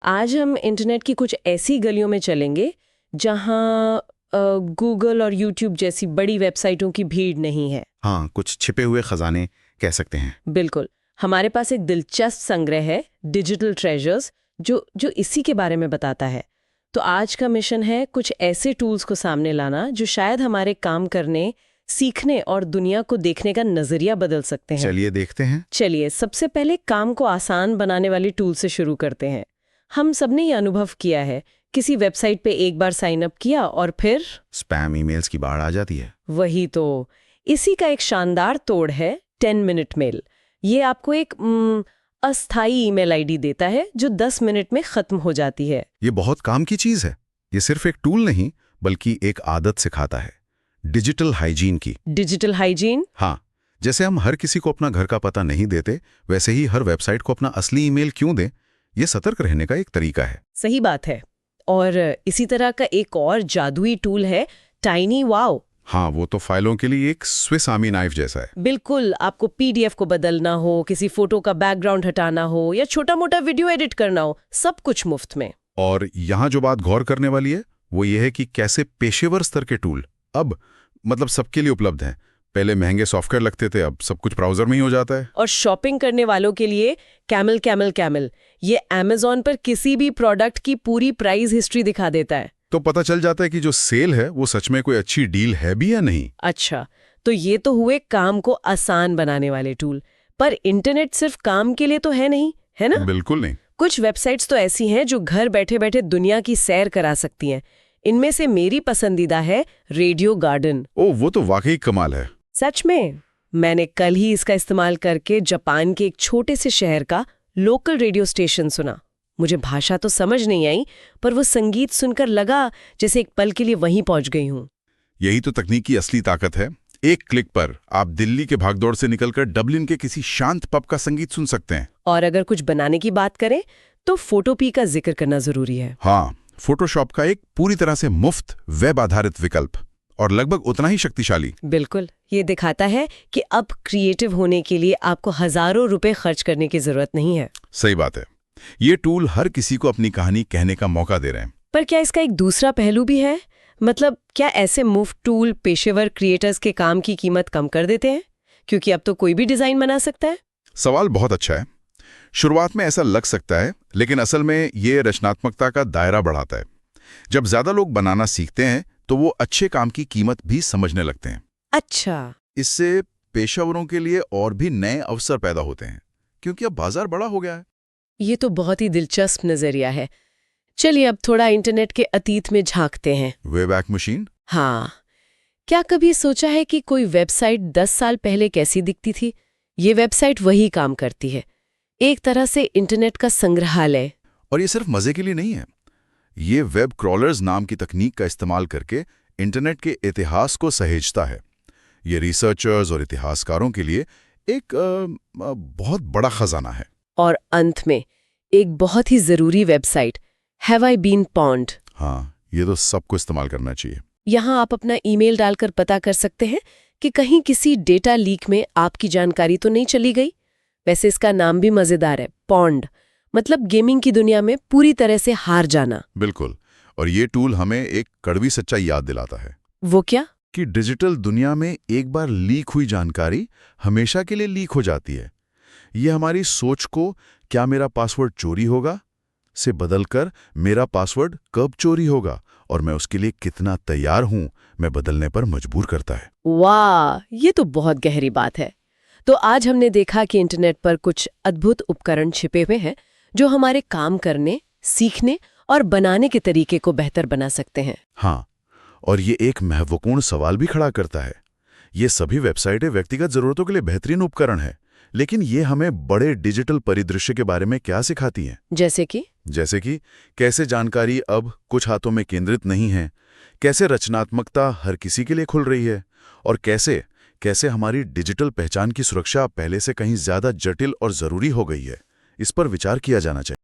आज हम इंटरनेट की कुछ ऐसी गलियों में चलेंगे जहां गूगल और यूट्यूब जैसी बड़ी वेबसाइटों की भीड़ नहीं है। हाँ, कुछ छिपे हुए खजाने कह सकते हैं। बिल्कुल। हमारे पास एक दिलचस्प संग्रह है, डिजिटल ट्रेजर्स, जो इसी के बारे में बताता है। तो आज का मिशन है कुछ ऐसे टूल्स को सामने लाना जो शायद हमारे काम करने, सीखने और दुनिया को देखने का नजरिया बदल सकते हैं। चलिए देखते हैं। चलिए, सबसे पहले काम को आसान बनाने वाली टूल से शुरू करते हैं। हम सबने ये अनुभव किया है, किसी वेबसाइट पे एक बार साइन अप किया और फिर स्पैम ईमेल्स की बाढ़ आ जाती है। वही तो। इसी का एक शानदार तोड़ है 10 मिनट मेल। ये आपको एक अस्थाई ईमेल आईडी देता है जो 10 मिनट में खत्म हो जाती है। ये बहुत काम की चीज है। ये सिर्फ एक टूल नहीं बल्कि एक आदत सिखाता है, डिजिटल हाइजीन की। Digital hygiene? हाँ, जैसे हम हर किसी को अपना घर का पता नहीं देते, वैसे ही हर वेबसाइट को अपना असली ईमेल क्यों दें, ये सतर्क रहने का एक तरीका है। सही बात है। और इसी तरह का एक और जादुई टूल है टाइनी वाओ। हाँ, वो तो फाइलों के लिए एक स्विस आर्मी नाइफ जैसा है। बिल्कुल। आपको पीडीएफ को बदलना हो, किसी फोटो का बैकग्राउंड हटाना हो या छोटा मोटा वीडियो एडिट करना हो, सब कुछ मुफ्त में। और यहाँ जो बात गौर करने वाली है वो ये है कि कैसे पेशेवर स्तर के टूल अब सबके लिए उपलब्ध हैं। पहले महंगे सॉफ्टवेयर लगते थे, अब सब कुछ ब्राउजर में ही हो जाता है। और शॉपिंग करने वालों के लिए कैमल कैमल कैमल, ये अमेज़न पर किसी भी प्रोडक्ट की पूरी प्राइस हिस्ट्री दिखा देता है। तो पता चल जाता है कि जो सेल है वो सच में कोई अच्छी डील है भी या नहीं। अच्छा, तो ये तो हुए काम को आसान बनाने वाले टूल। पर इंटरनेट सिर्फ काम के लिए तो है नहीं, है ना? बिल्कुल नहीं। कुछ वेबसाइट्स तो ऐसी हैं जो घर बैठे बैठे दुनिया की सैर करा सकती हैं। इनमें से मेरी पसंदीदा है रेडियो गार्डन। ओ, वो तो वाकई कमाल है। सच में। मैंने कल ही इसका इस्तेमाल करके जापान के एक छोटे से शहर का लोकल रेडियो स्टेशन सुना। मुझे भाषा तो समझ नहीं आई, पर वो संगीत सुनकर लगा जैसे एक पल के लिए वहीं पहुंच गई हूं। यही तो तकनीक की असली ताकत है। एक क्लिक पर आप दिल्ली के भागदौड़ से निकलकर डबलिन के किसी शांत पब का संगीत सुन सकते हैं। और अगर कुछ बनाने की बात करें तो फोटोपी का जिक्र करना जरूरी है। हाँ, फोटोशॉप का एक पूरी तरह से मुफ्त वेब आधारित विकल्प और लगभग उतना ही शक्तिशाली। बिल्कुल। ये दिखाता है कि अब क्रिएटिव होने के लिए आपको हजारों रुपए खर्च करने की जरूरत नहीं है। सही बात है। ये टूल हर किसी को अपनी कहानी कहने का मौका दे रहे हैं। पर क्या इसका एक दूसरा पहलू भी है? क्या ऐसे मुफ्त टूल पेशेवर क्रिएटर्स के काम की कीमत कम कर देते हैं, क्योंकि अब तो कोई भी डिजाइन बना सकता है? सवाल बहुत अच्छा है। शुरुआत में ऐसा लग सकता है, लेकिन असल में ये रचनात्मकता का दायरा बढ़ाता है। जब ज्यादा लोग बनाना सीखते हैं तो वो अच्छे काम की कीमत भी समझने लगते हैं। अच्छा। इससे पेशेवरों के लिए और भी नए अवसर पैदा होते हैं, क्योंकि अब बाजार बड़ा हो गया है। ये तो बहुत ही दिलचस्प नजरिया है। चलिए अब थोड़ा इंटरनेट के अतीत में झांकते हैं। Wayback machine. हाँ, क्या कभी सोचा है कि कोई वेबसाइट 10 साल पहले कैसी दिखती थी? ये वेबसाइट वही काम करती है, एक तरह से इंटरनेट का संग्रहालय। और ये सिर्फ मजे के लिए नहीं है। ये वेब क्रॉलर्स नाम की तकनीक का इस्तेमाल करके इंटरनेट के इतिहास को सहेजता है। ये रिसर्चर्स और इतिहासकारों के लिए एक बहुत बड़ा खजाना है। और अंत में एक बहुत ही जरूरी website, have I been pwned. हाँ, ये तो सबको इस्तेमाल करना चाहिए। यहाँ आप अपना ईमेल डालकर पता कर सकते हैं कि कहीं किसी डेटा लीक में आपकी जानकारी तो नहीं चली गई। वैसे इसका नाम भी मजेदार है, पॉन्ड, मतलब गेमिंग की दुनिया में पूरी तरह से हार जाना। बिल्कुल। और ये टूल हमें एक कड़वी सच्चाई याद दिलाता है। वो क्या? कि डिजिटल दुनिया में एक बार लीक हुई जानकारी हमेशा के लिए लीक हो जाती है। ये हमारी सोच को क्या मेरा पासवर्ड चोरी होगा से बदलकर मेरा पासवर्ड कब चोरी होगा और मैं उसके लिए कितना तैयार हूं मैं बदलने पर मजबूर करता है। वाह, ये तो बहुत गहरी बात है। तो आज हमने देखा कि इंटरनेट पर कुछ अद्भुत उपकरण छिपे हुए हैं जो हमारे काम करने, सीखने और बनाने के तरीके को बेहतर बना सकते हैं। हाँ, और ये एक महत्वपूर्ण सवाल भी खड़ा करता है। ये सभी वेबसाइटें व्यक्तिगत जरूरतों के लिए बेहतरीन उपकरण है, लेकिन ये हमें बड़े डिजिटल परिदृश्य के बारे में क्या सिखाती हैं? जैसे कि कैसे जानकारी अब कुछ हाथों में केंद्रित नहीं है, कैसे रचनात्मकता हर किसी के लिए खुल रही है, और कैसे हमारी डिजिटल पहचान की सुरक्षा पहले से कहीं ज्यादा जटिल और जरूरी हो गई है। इस पर विचार किया जाना चाहिए।